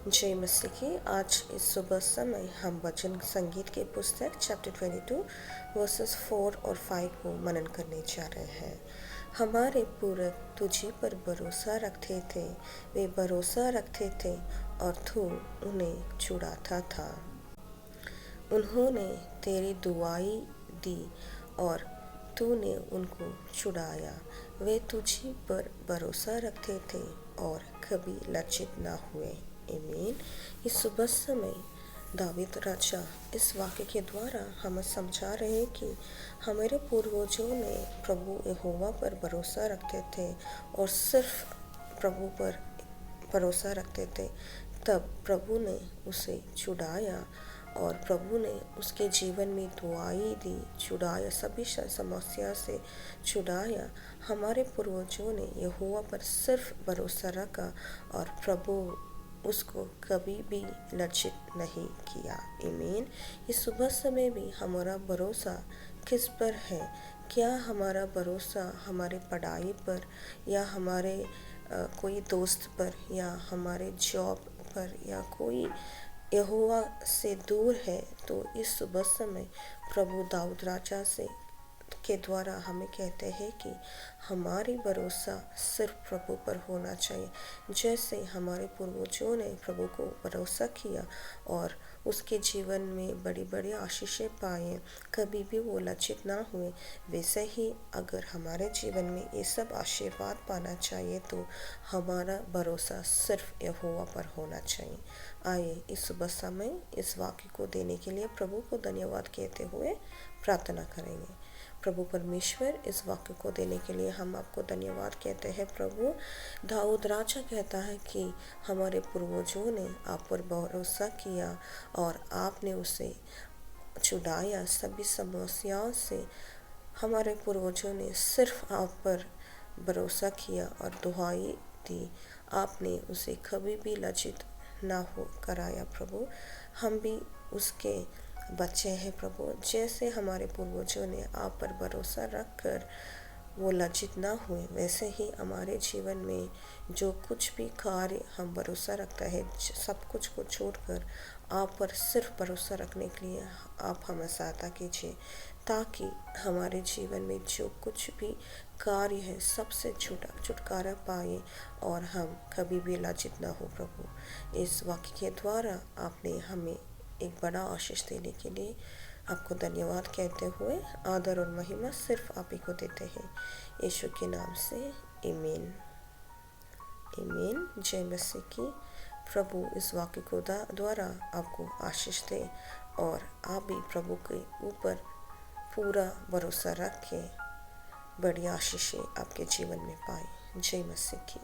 जय मसीह की। आज इस सुबह समय हम वचन संगीत के पुस्तक चैप्टर 22 वर्सेस 4 और 5 को मनन करने जा रहे हैं। हमारे पूर्वज तुझी पर भरोसा रखते थे, वे भरोसा रखते थे और तू उन्हें छुड़ाता था। उन्होंने तेरी दुआई दी और तूने उनको छुड़ाया। वे तुझी पर भरोसा रखते थे और कभी लज्जित न हुए। आमीन। इस सुबह समय दाऊद राजा इस वाक्य के द्वारा हमें समझा रहे हैं कि हमारे पूर्वजों ने प्रभु यहोवा पर भरोसा रखते थे और सिर्फ प्रभु पर भरोसा रखते थे। तब प्रभु ने उसे छुड़ाया और प्रभु ने उसके जीवन में दुआई दी, छुड़ाया, सभी समस्या से छुड़ाया। हमारे पूर्वजों ने यहोवा पर सिर्फ भरोसा रखा और प्रभु उसको कभी भी लज्जित नहीं किया। आमीन। इस सुबह समय भी हमारा भरोसा किस पर है? क्या हमारा भरोसा हमारे पढ़ाई पर या हमारे कोई दोस्त पर या हमारे जॉब पर या कोई यहोवा से दूर है? तो इस सुबह समय प्रभु दाऊद राजा से के द्वारा हमें कहते हैं कि हमारी भरोसा सिर्फ प्रभु पर होना चाहिए। जैसे हमारे पूर्वजों ने प्रभु को भरोसा किया और उसके जीवन में बड़ी बड़ी आशीषें पाए, कभी भी वो लज्जित ना हुए, वैसे ही अगर हमारे जीवन में ये सब आशीर्वाद पाना चाहिए तो हमारा भरोसा सिर्फ यहोवा पर होना चाहिए। आइए इस सुबह समय इस वाक्य को देने के लिए प्रभु को धन्यवाद कहते हुए प्रार्थना करेंगे। प्रभु परमेश्वर, इस वाक्य को देने के लिए हम आपको धन्यवाद कहते हैं। प्रभु, दाऊद राजा कहता है कि हमारे पूर्वजों ने आप पर भरोसा किया और आपने उसे छुड़ाया सभी समस्याओं से। हमारे पूर्वजों ने सिर्फ आप पर भरोसा किया और दुआई दी, आपने उसे कभी भी लज्जित ना हो कराया। प्रभु, हम भी उसके बच्चे हैं प्रभु। जैसे हमारे पूर्वजों ने आप पर भरोसा रखकर वो लज्जित ना हुए, वैसे ही हमारे जीवन में जो कुछ भी कार्य हम भरोसा रखता है, सब कुछ को छोड़कर आप पर सिर्फ भरोसा रखने के लिए आप हमें सहायता कीजिए, ताकि हमारे जीवन में जो कुछ भी कार्य है सबसे छुटकारा पाए और हम कभी भी लज्जित ना हो। प्रभु, इस वाक्य के द्वारा आपने हमें एक बड़ा आशीष देने के लिए आपको धन्यवाद कहते हुए आदर और महिमा सिर्फ आप ही को देते हैं, यीशु के नाम से। आमीन। आमीन। जय मसीह की। प्रभु इस वाक्य को द्वारा आपको आशीष दे और आप भी प्रभु के ऊपर पूरा भरोसा रख के बड़ी आशीषें आपके जीवन में पाए। जय मसीह की।